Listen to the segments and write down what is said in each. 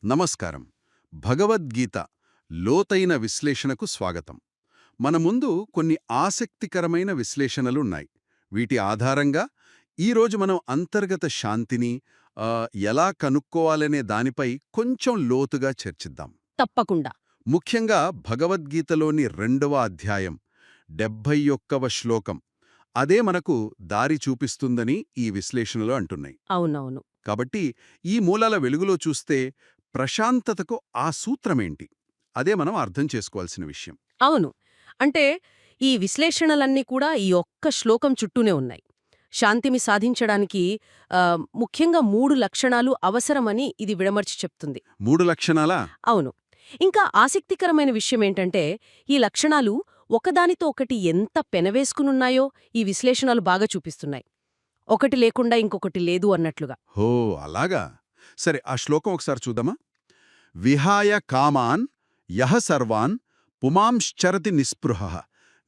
నమస్కారం. భగవద్గీత లోతైన విశ్లేషణకు స్వాగతం. మన ముందు కొన్ని ఆసక్తికరమైన విశ్లేషణలున్నాయి. వీటి ఆధారంగా ఈరోజు మనం అంతర్గత శాంతిని ఎలా కనుక్కోవాలనే దానిపై కొంచెం లోతుగా చర్చిద్దాం. తప్పకుండా. ముఖ్యంగా భగవద్గీతలోని 2వ అధ్యాయం 71వ శ్లోకం అదే మనకు దారి చూపిస్తుందని ఈ విశ్లేషణలో అంటున్నాయి. అవునవును. కాబట్టి ఈ మూలాల వెలుగులో చూస్తే ప్రశాంతతకు ఆ సూత్రమేంటి? అదే మనం అర్థం చేసుకోవాల్సిన విషయం. అవును. అంటే ఈ విశ్లేషణలన్నీ కూడా ఈ ఒక్క శ్లోకం చుట్టూనే ఉన్నాయి. శాంతిని సాధించడానికి ముఖ్యంగా 3 లక్షణాలు అవసరమని ఇది విడమర్చి చెప్తుంది. 3 లక్షణాలా? అవును. ఇంకా ఆసక్తికరమైన విషయమేంటంటే ఈ లక్షణాలు ఒకదానితో ఒకటి ఎంత పెనవేసుకునున్నాయో ఈ విశ్లేషణలు బాగా చూపిస్తున్నాయి. ఒకటి లేకుండా ఇంకొకటి లేదు అన్నట్లుగా. హో అలాగా. సరే ఆ శ్లోకం ఒకసారి చూద్దామా? విహాయ కామాన్ యహ సర్వాన్ పుమాంశ్చరతి నిస్పృహః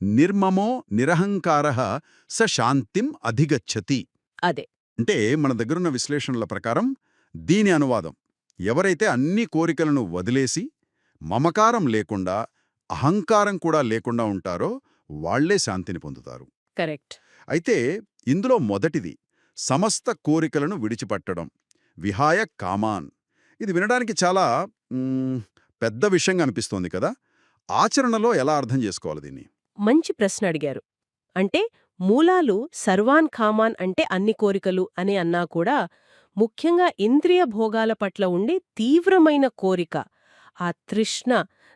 నిర్మమో నిరహంకారః స శాంతిం అధిగచ్చతి. అదే. అంటే మన దగ్గరున్న విశ్లేషణల ప్రకారం దీని అనువాదం ఎవరైతే అన్ని కోరికలను వదిలేసి మమకారం లేకుండా అహంకారం కూడా లేకుండా ఉంటారో వాళ్లే శాంతిని పొందుతారు. కరెక్ట్. అయితే ఇందులో మొదటిది సమస్త కోరికలను విడిచిపట్టడం, విహాయ కామాన్. ఇది వినడానికి చాలా పెద్ద విషయంగా అనిపిస్తోంది కదా. ఆచరణలో ఎలా అర్థం చేసుకోవాలి దీన్ని? మంచి ప్రశ్న అడిగారు. అంటే మూలాలు సర్వాన్ ఖామాన్ అంటే అన్ని కోరికలు అని అన్నా కూడా ముఖ్యంగా ఇంద్రియ భోగాల పట్ల ఉండే తీవ్రమైన కోరిక, ఆ తృష్ణ,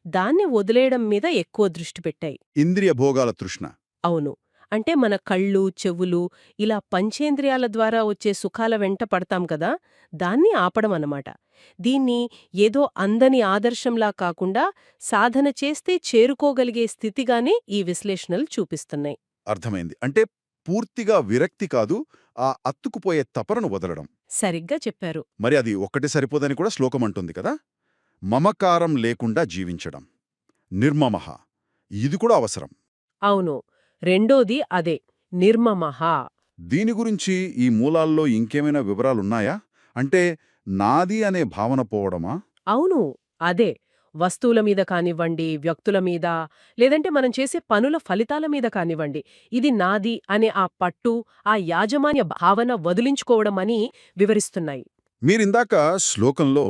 దాన్ని వదిలేయడం మీద ఎక్కువ దృష్టి పెట్టాయి. ఇంద్రియ భోగాల తృష్ణ. అవును. అంటే మన కళ్ళు, చెవులు ఇలా పంచేంద్రియాల ద్వారా వచ్చే సుఖాల వెంట పడతాం కదా, దాన్ని ఆపడం అన్నమాట. దీన్ని ఏదో అందని ఆదర్శంలా కాకుండా సాధన చేస్తే చేరుకోగలిగే స్థితిగానే ఈ విశ్లేషణలు చూపిస్తున్నాయి. అర్థమైంది. అంటే పూర్తిగా విరక్తి కాదు, ఆ అత్తుకుపోయే తపనను వదలడం. సరిగ్గా చెప్పారు. మరి అది ఒక్కటి సరిపోదని కూడా శ్లోకం అంటుంది కదా. మమకారం లేకుండా జీవించడం, నిర్మమః, ఇది కూడా అవసరం. అవును. రెండోది అదే, నిర్మమః. దీని గురించి ఈ మూలాల్లో ఇంకేమైనా వివరాలున్నాయా? అంటే నాది అనే భావన పోవడమా? అవును. అదే. వస్తువుల మీద కానివ్వండి, వ్యక్తుల మీద, లేదంటే మనం చేసే పనుల ఫలితాల మీద కానివ్వండి, ఇది నాది అనే ఆ పట్టు, ఆ యాజమాన్య భావన వదిలించుకోవడమని వివరిస్తున్నాయి. మీరిందాక శ్లోకంలో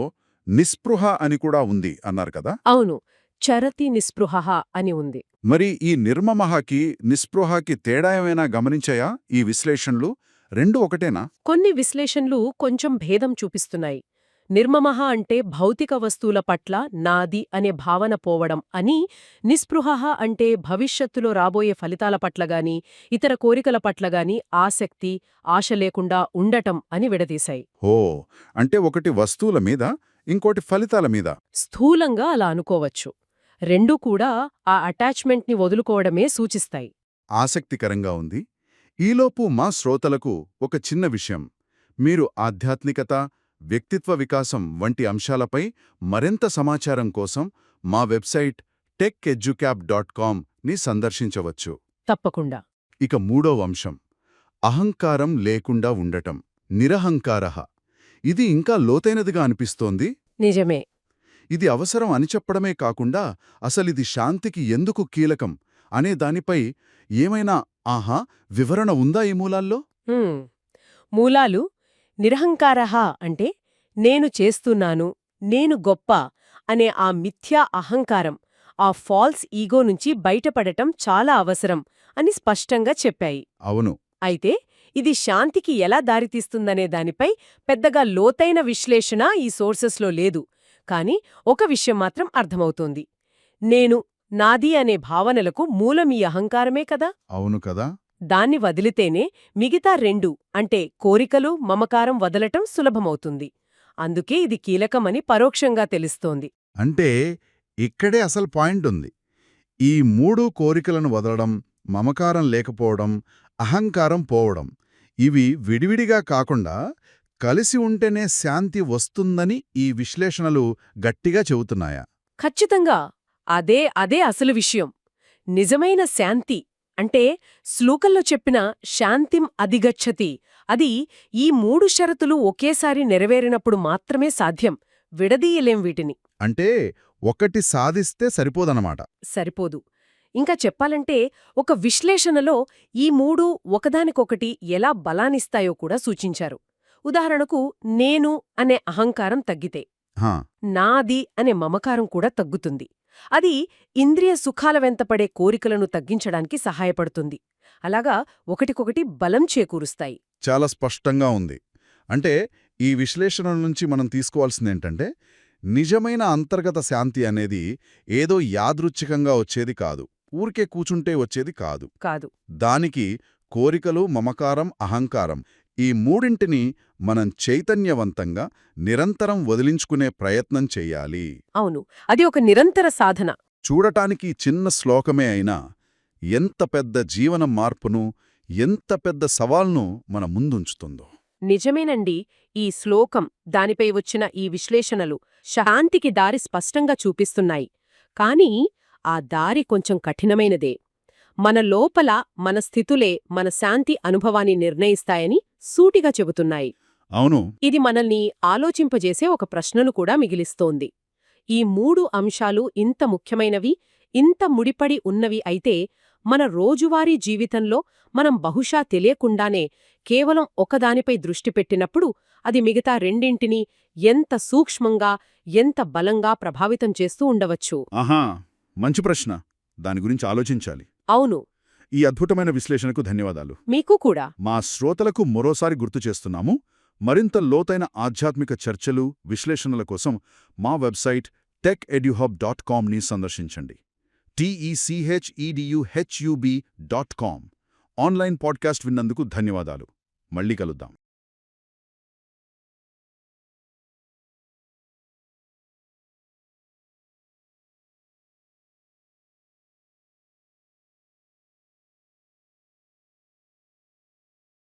నిస్పృహ అని కూడా ఉంది అన్నారు కదా. అవును. చరతి నిస్పృహః అని ఉంది. మరి ఈ నిర్మమహకి నిస్పృహకి తేడా ఏమైనా గమనించాయా ఈ విశ్లేషణలు? రెండు ఒకటేనా? కొన్ని విశ్లేషణలు కొంచెం భేదం చూపిస్తున్నాయి. నిర్మమః అంటే భౌతిక వస్తువుల పట్ల నాది అనే భావన పోవడం అని, నిస్పృహః అంటే భవిష్యత్తులో రాబోయే ఫలితాల పట్లగాని, ఇతర కోరికల పట్లగాని ఆసక్తి, ఆశ లేకుండా ఉండటం అని విడదీశాయి. ఓ, అంటే ఒకటి వస్తువుల మీద, ఇంకోటి ఫలితాల మీద. స్థూలంగా అలా అనుకోవచ్చు. రెండూ కూడా ఆ అటాచ్మెంట్ని వదులుకోవడమే సూచిస్తాయి. ఆసక్తికరంగా ఉంది. ఈలోపు మా శ్రోతలకు ఒక చిన్న విషయం. మీరు ఆధ్యాత్మికత, వ్యక్తిత్వ వికాసం వంటి అంశాలపై మరింత సమాచారం కోసం మా వెబ్సైట్ techeducap.com ని సందర్శించవచ్చు. తప్పకుండా. ఇక మూడవ అంశం, అహంకారం లేకుండా ఉండటం, నిరహంకారః. ఇది ఇంకా లోతైనదిగా అనిపిస్తోంది. నిజమే. ఇది అవసరం అని చెప్పడమే కాకుండా అసలిది శాంతికి ఎందుకు కీలకం అనే దానిపై ఏమైనా వివరణ ఉందా ఈ మూలాల్లో? మూలాలు నిరహంకారః అంటే నేను చేస్తున్నాను, నేను గొప్ప అనే ఆ మిథ్యా అహంకారం, ఆ ఫాల్స్ ఈగో నుంచి బయటపడటం చాలా అవసరం అని స్పష్టంగా చెప్పాయి. అవును. అయితే ఇది శాంతికి ఎలా దారితీస్తుందనే దానిపై పెద్దగా లోతైన విశ్లేషణ ఈ సోర్సెస్లో లేదు. కాని ఒక విషయం మాత్రం అర్థమవుతోంది. నేను, నాది అనే భావనలకు మూలం ఈ అహంకారమే కదా. అవును కదా. దాన్ని వదిలితేనే మిగతా రెండు అంటే కోరికలు, మమకారం వదలటం సులభమవుతుంది. అందుకే ఇది కీలకమని పరోక్షంగా తెలుస్తోంది. అంటే ఇక్కడే అసలు పాయింట్ ఉంది. ఈ మూడు కోరికలను వదలడం, మమకారం లేకపోవడం, అహంకారం పోవడం, ఇవి విడివిడిగా కాకుండా కలిసి ఉంటేనే శాంతి వస్తుందని ఈ విశ్లేషణలు గట్టిగా చెబుతున్నాయా? ఖచ్చితంగా. అదే అసలు విషయం. నిజమైన శాంతి అంటే శ్లోకంలో చెప్పిన శాంతిం అధిగచ్చతి, అది ఈ 3 షరతులు ఒకేసారి నెరవేరినప్పుడు మాత్రమే సాధ్యం. విడదీయలేం వీటిని. అంటే ఒకటి సాధిస్తే సరిపోదన్నమాట. సరిపోదు. ఇంకా చెప్పాలంటే ఒక విశ్లేషణలో ఈ మూడు ఒకదానికొకటి ఎలా బలాన్నిస్తాయో కూడా సూచించారు. ఉదాహరణకు నేను అనే అహంకారం తగ్గితే హా, నాది అనే మమకారం కూడా తగ్గుతుంది. అది ఇంద్రియ సుఖాల వెంతపడే కోరికలను తగ్గించడానికి సహాయపడుతుంది. అలాగా ఒకటికొకటి బలం చేకూరుస్తాయి. చాలా స్పష్టంగా ఉంది. అంటే ఈ విశ్లేషణ నుంచి మనం తీసుకోవాల్సిందేంటంటే, నిజమైన అంతర్గత శాంతి అనేది ఏదో యాదృచ్ఛికంగా వచ్చేది కాదు, ఊరికే కూచుంటే వచ్చేది కాదు. కాదు. దానికి కోరికలు, మమకారం, అహంకారం ఈ మూడింటిని మనం చైతన్యవంతంగా నిరంతరం వదిలించుకునే ప్రయత్నం చెయ్యాలి. అవును. అది ఒక నిరంతర సాధన. చూడటానికి చిన్న శ్లోకమే అయినా ఎంత పెద్ద జీవన మార్పును, ఎంత పెద్ద సవాల్ను మన ముందుంచుతుందో. నిజమేనండి. ఈ శ్లోకం, దానిపై వచ్చిన ఈ విశ్లేషణలు శాంతికి దారి స్పష్టంగా చూపిస్తున్నాయి. కానీ ఆ దారి కొంచెం కఠినమైనదే. మన లోపల మన స్థితులే మన శాంతి అనుభవాన్ని నిర్ణయిస్తాయని సూటిగా చెబుతున్నాయి. అవును, ఇది మనల్ని ఆలోచింపజేసే ఒక ప్రశ్నను కూడా మిగిలిస్తోంది. ఈ మూడు అంశాలు ఇంత ముఖ్యమైనవి, ఇంత ముడిపడి ఉన్నవి అయితే మన రోజువారీ జీవితంలో మనం బహుశా తెలియకుండానే కేవలం ఒకదానిపై దృష్టి పెట్టినప్పుడు అది మిగతా రెండింటినీ ఎంత సూక్ష్మంగా, ఎంత బలంగా ప్రభావితం చేస్తూ ఉండవచ్చు. ఆహా, మంచి ప్రశ్న. దాని గురించి ఆలోచించాలి. అవును. ఈ అద్భుతమైన విశ్లేషణకు ధన్యవాదాలు. మీకు కూడా. మా శ్రోతలకు మరోసారి గుర్తు చేస్తున్నాము, మరింత లోతైన ఆధ్యాత్మిక చర్చలు, విశ్లేషణల కోసం మా వెబ్సైట్ techeduhub.com ని సందర్శించండి. TECHEDUHUB.com. ఆన్లైన్ పాడ్కాస్ట్ విన్నందుకు ధన్యవాదాలు. మళ్ళీ కలుద్దాం.